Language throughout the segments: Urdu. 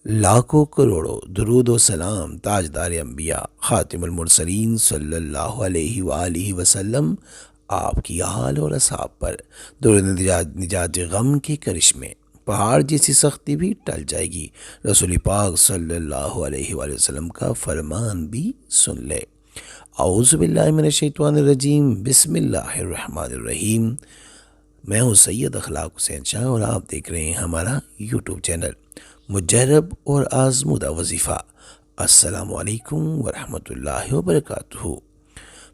لاکھوں کروڑوں درود و سلام تاجدار انبیاء خاتم المرسلین صلی اللہ علیہ وآلہ وسلم آپ کی آل اور اصحاب پر درود نجات غم کے کرشمے پہاڑ جیسی سختی بھی ٹل جائے گی۔ رسول پاک صلی اللہ علیہ وآلہ وسلم کا فرمان بھی سن لے۔ اعوذ باللہ من الشیطان الرجیم، بسم اللہ الرحمن الرحیم۔ میں ہوں سید اخلاق حسین شاہ اور آپ دیکھ رہے ہیں ہمارا یوٹیوب چینل مجرب اور آزمودہ وظیفہ۔ السلام علیکم ورحمۃ اللہ وبرکاتہ۔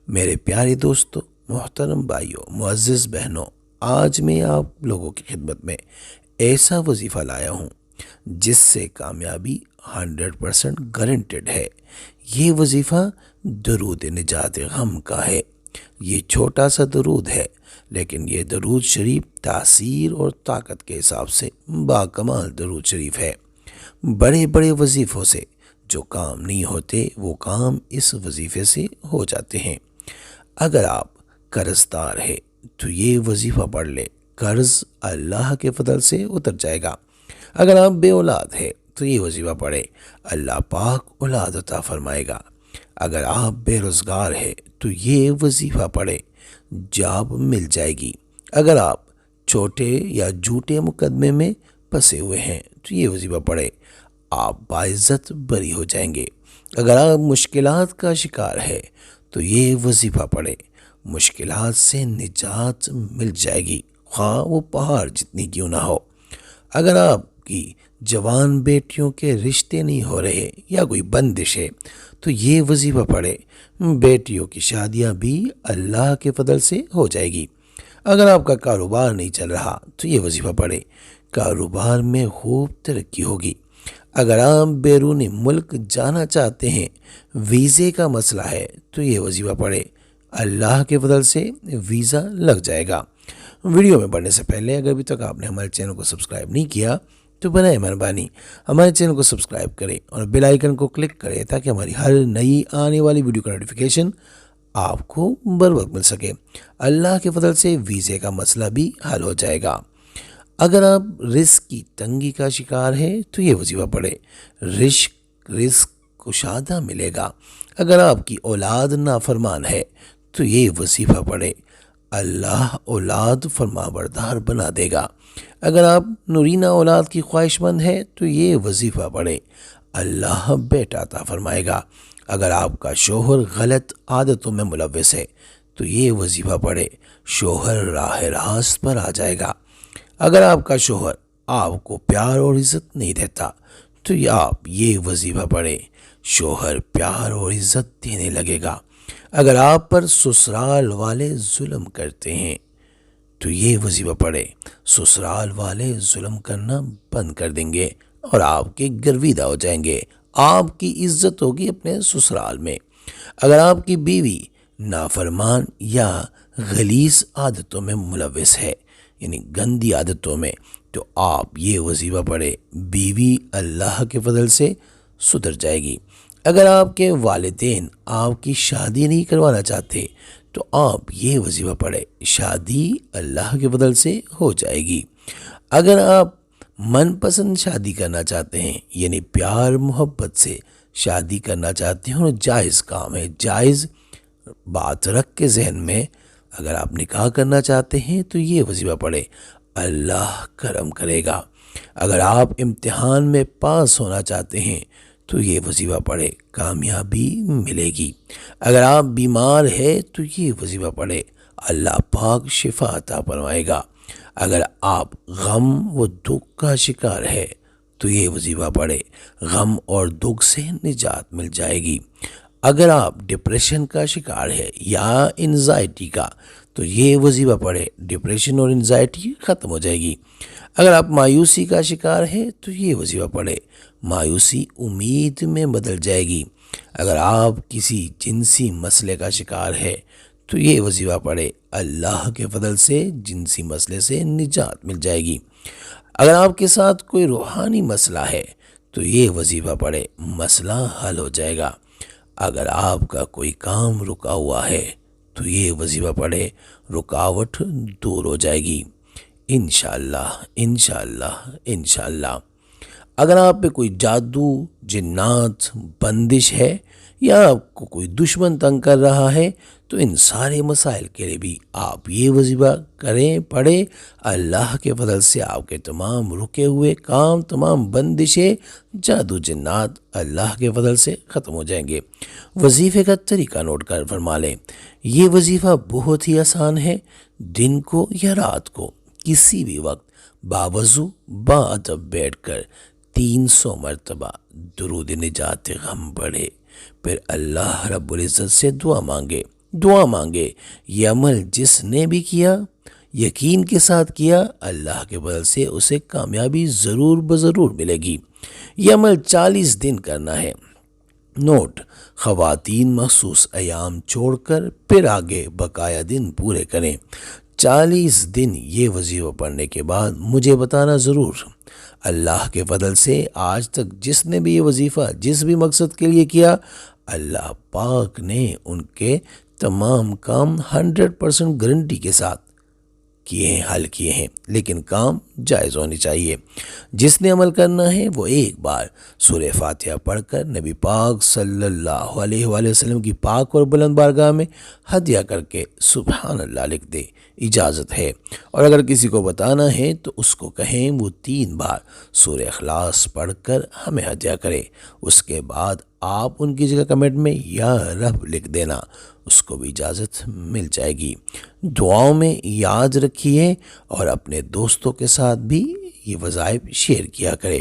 میرے پیارے دوستو، محترم بھائیوں، معزز بہنوں، آج میں آپ لوگوں کی خدمت میں ایسا وظیفہ لایا ہوں جس سے کامیابی 100% گارنٹیڈ ہے۔ یہ وظیفہ درود نجات غم کا ہے۔ یہ چھوٹا سا درود ہے، لیکن یہ درود شریف تاثیر اور طاقت کے حساب سے باکمال درود شریف ہے۔ بڑے بڑے وظیفوں سے جو کام نہیں ہوتے وہ کام اس وظیفے سے ہو جاتے ہیں۔ اگر آپ قرض دار ہے تو یہ وظیفہ پڑھ لے، قرض اللہ کے فضل سے اتر جائے گا۔ اگر آپ بے اولاد ہے تو یہ وظیفہ پڑھے، اللہ پاک اولاد عطا فرمائے گا۔ اگر آپ بے روزگار ہے تو یہ وظیفہ پڑھے، جاب مل جائے گی۔ اگر آپ چھوٹے یا جھوٹے مقدمے میں پھنسے ہوئے ہیں تو یہ وظیفہ پڑھے، آپ باعزت بری ہو جائیں گے۔ اگر آپ مشکلات کا شکار ہے تو یہ وظیفہ پڑھے، مشکلات سے نجات مل جائے گی، خواہ وہ پہاڑ جتنی کیوں نہ ہو۔ اگر آپ کی جوان بیٹیوں کے رشتے نہیں ہو رہے یا کوئی بندش ہے تو یہ وظیفہ پڑھے، بیٹیوں کی شادیاں بھی اللہ کے فضل سے ہو جائے گی۔ اگر آپ کا کاروبار نہیں چل رہا تو یہ وظیفہ پڑھے، کاروبار میں خوب ترقی ہوگی۔ اگر آپ بیرون ملک جانا چاہتے ہیں، ویزے کا مسئلہ ہے تو یہ وظیفہ پڑھے، اللہ کے فضل سے ویزا لگ جائے گا۔ ویڈیو میں پڑھنے سے پہلے اگر ابھی تک آپ نے ہمارے چینل کو سبسکرائب نہیں کیا تو برائے مہربانی ہمارے چینل کو سبسکرائب کریں اور بیل آئیکن کو کلک کریں تاکہ ہماری ہر نئی آنے والی ویڈیو کا نوٹیفیکیشن آپ کو بر وقت مل سکے۔ اللہ کے فضل سے ویزے کا مسئلہ بھی حل ہو جائے گا۔ اگر آپ رزق کی تنگی کا شکار ہے تو یہ وظیفہ پڑھے، رزق کشادہ ملے گا۔ اگر آپ کی اولاد نافرمان ہے تو یہ وظیفہ پڑھے، اللہ اولاد فرما بردار بنا دے گا۔ اگر آپ نورینہ اولاد کی خواہش مند ہے تو یہ وظیفہ پڑھے، اللہ بیٹا عطا فرمائے گا۔ اگر آپ کا شوہر غلط عادتوں میں ملوث ہے تو یہ وظیفہ پڑھے، شوہر راہ راست پر آ جائے گا۔ اگر آپ کا شوہر آپ کو پیار اور عزت نہیں دیتا تو آپ یہ وظیفہ پڑھے، شوہر پیار اور عزت دینے لگے گا۔ اگر آپ پر سسرال والے ظلم کرتے ہیں تو یہ وظیفہ پڑھے، سسرال والے ظلم کرنا بند کر دیں گے اور آپ کے گرویدہ ہو جائیں گے، آپ کی عزت ہوگی اپنے سسرال میں۔ اگر آپ کی بیوی نافرمان یا غلیظ عادتوں میں ملوث ہے، یعنی گندی عادتوں میں، تو آپ یہ وظیفہ پڑھے، بیوی اللہ کے فضل سے سدھر جائے گی۔ اگر آپ کے والدین آپ کی شادی نہیں کروانا چاہتے تو آپ یہ وظیفہ پڑھے، شادی اللہ کے فضل سے ہو جائے گی۔ اگر آپ من پسند شادی کرنا چاہتے ہیں، یعنی پیار محبت سے شادی کرنا چاہتے ہیں اور جائز کام ہے، جائز بات رکھ کے ذہن میں اگر آپ نکاح کرنا چاہتے ہیں تو یہ وظیفہ پڑھے، اللہ کرم کرے گا۔ اگر آپ امتحان میں پاس ہونا چاہتے ہیں تو یہ وظیفہ پڑھے، کامیابی ملے گی۔ اگر آپ بیمار ہے تو یہ وظیفہ پڑھے، اللہ پاک شفا عطا فرمائے گا۔ اگر آپ غم و دکھ کا شکار ہے تو یہ وظیفہ پڑھے، غم اور دکھ سے نجات مل جائے گی۔ اگر آپ ڈپریشن کا شکار ہے یا انزائٹی کا تو یہ وظیفہ پڑھے، ڈپریشن اور انزائٹی ختم ہو جائے گی۔ اگر آپ مایوسی کا شکار ہے تو یہ وظیفہ پڑھے، مایوسی امید میں بدل جائے گی۔ اگر آپ کسی جنسی مسئلے کا شکار ہے تو یہ وظیفہ پڑھے، اللہ کے فضل سے جنسی مسئلے سے نجات مل جائے گی۔ اگر آپ کے ساتھ کوئی روحانی مسئلہ ہے تو یہ وظیفہ پڑھے، مسئلہ حل ہو جائے گا۔ اگر آپ کا کوئی کام رکا ہوا ہے تو یہ وظیفہ پڑھے، رکاوٹ دور ہو جائے گی، انشاءاللہ انشاءاللہ انشاءاللہ۔ اگر آپ پہ کوئی جادو، جنات، بندش ہے یا آپ کو کوئی دشمن تنگ کر رہا ہے تو ان سارے مسائل کے لیے بھی آپ یہ وظیفہ کریں، پڑھیں۔ اللہ کے فضل سے آپ کے تمام رکے ہوئے کام، تمام بندشیں، جادو، جنات اللہ کے فضل سے ختم ہو جائیں گے۔ وظیفے کا طریقہ نوٹ کر فرما لیں۔ یہ وظیفہ بہت ہی آسان ہے۔ دن کو یا رات کو کسی بھی وقت باوضو باادب بیٹھ کر 300 مرتبہ درود نجات غم پڑھے، پھر اللہ رب العزت سے دعا مانگے۔ یہ عمل جس نے بھی کیا، یقین کے ساتھ کیا، اللہ کے فضل سے اسے کامیابی ضرور بضرور ملے گی۔ یہ عمل 40 دن کرنا ہے۔ نوٹ: خواتین مخصوص ایام چھوڑ کر پھر آگے بقایا دن پورے کریں۔ 40 دن یہ وظیفہ پڑھنے کے بعد مجھے بتانا ضرور۔ اللہ کے فضل سے آج تک جس نے بھی یہ وظیفہ جس بھی مقصد کے لیے کیا، اللہ پاک نے ان کے تمام کام 100% گارنٹی کے ساتھ حل کیے ہیں، لیکن کام جائز ہونی چاہیے۔ جس نے عمل کرنا ہے وہ ایک بار سورہ فاتحہ پڑھ کر نبی پاک صلی اللہ علیہ وآلہ وسلم کی پاک اور بلند بارگاہ میں ہدیہ کر کے سبحان اللہ لکھ دے، اجازت ہے۔ اور اگر کسی کو بتانا ہے تو اس کو کہیں وہ 3 بار سورہ اخلاص پڑھ کر ہمیں ہدیہ کرے۔ اس کے بعد آپ ان کی جگہ کمنٹ میں یا رب لکھ دینا، اس کو بھی اجازت مل جائے گی۔ دعاؤں میں یاد رکھیے اور اپنے دوستوں کے ساتھ بھی یہ وظائف شیئر کیا کرے۔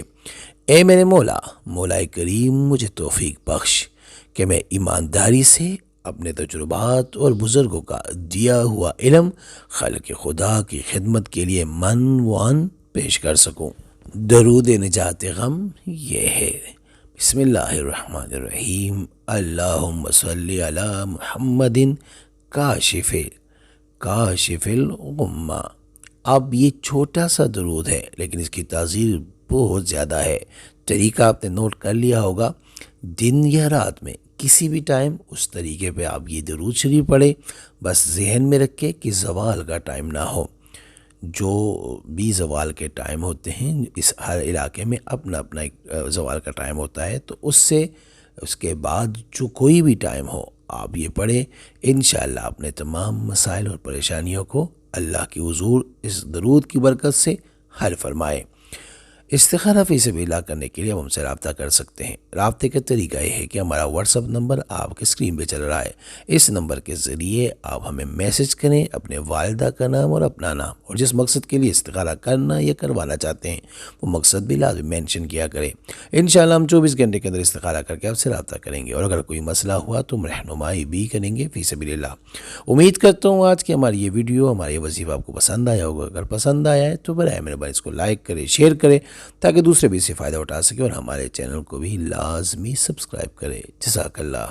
اے میرے مولا کریم، مجھے توفیق بخش کہ میں ایمانداری سے اپنے تجربات اور بزرگوں کا دیا ہوا علم خلق خدا کی خدمت کے لیے من وان پیش کر سکوں۔ درود نجات غم یہ ہے: بسم اللہ الرحمن الرحیم، اللہم صلی علی محمد کاشف الغمہ۔ اب یہ چھوٹا سا درود ہے لیکن اس کی تاثیر بہت زیادہ ہے۔ طریقہ آپ نے نوٹ کر لیا ہوگا۔ دن یا رات میں کسی بھی ٹائم اس طریقے پہ آپ یہ درود شریف پڑھیں۔ بس ذہن میں رکھے کہ زوال کا ٹائم نہ ہو۔ جو بھی زوال کے ٹائم ہوتے ہیں، اس ہر علاقے میں اپنا ایک زوال کا ٹائم ہوتا ہے، تو اس کے بعد جو کوئی بھی ٹائم ہو آپ یہ پڑھیں۔ انشاءاللہ اپنے تمام مسائل اور پریشانیوں کو اللہ کی حضور اس درود کی برکت سے حل فرمائے۔ استخارہ فی سبیل اللہ کرنے کے لیے ہم سے رابطہ کر سکتے ہیں۔ رابطے کا طریقہ یہ ہے کہ ہمارا واٹس ایپ نمبر آپ کے اسکرین پہ چل رہا ہے۔ اس نمبر کے ذریعے آپ ہمیں میسج کریں، اپنے والدہ کا نام اور اپنا نام، اور جس مقصد کے لیے استخارہ کرنا یا کروانا چاہتے ہیں وہ مقصد بھی لازم مینشن کیا کریں۔ انشاءاللہ ہم 24 گھنٹے کے اندر استخارہ کر کے آپ سے رابطہ کریں گے، اور اگر کوئی مسئلہ ہوا تو ہم رہنمائی بھی کریں گے فی سبیل اللہ۔ امید کرتا ہوں آج کی ہماری یہ ویڈیو، ہماری یہ وظیفہ آپ کو پسند آیا ہوگا۔ اگر پسند آیا ہے تو برائے مہربانی اس کو لائک کریں، شیئر کریں، تاکہ دوسرے بھی اس سے فائدہ اٹھا سکے، اور ہمارے چینل کو بھی لازمی سبسکرائب کرے۔ جزاک اللہ۔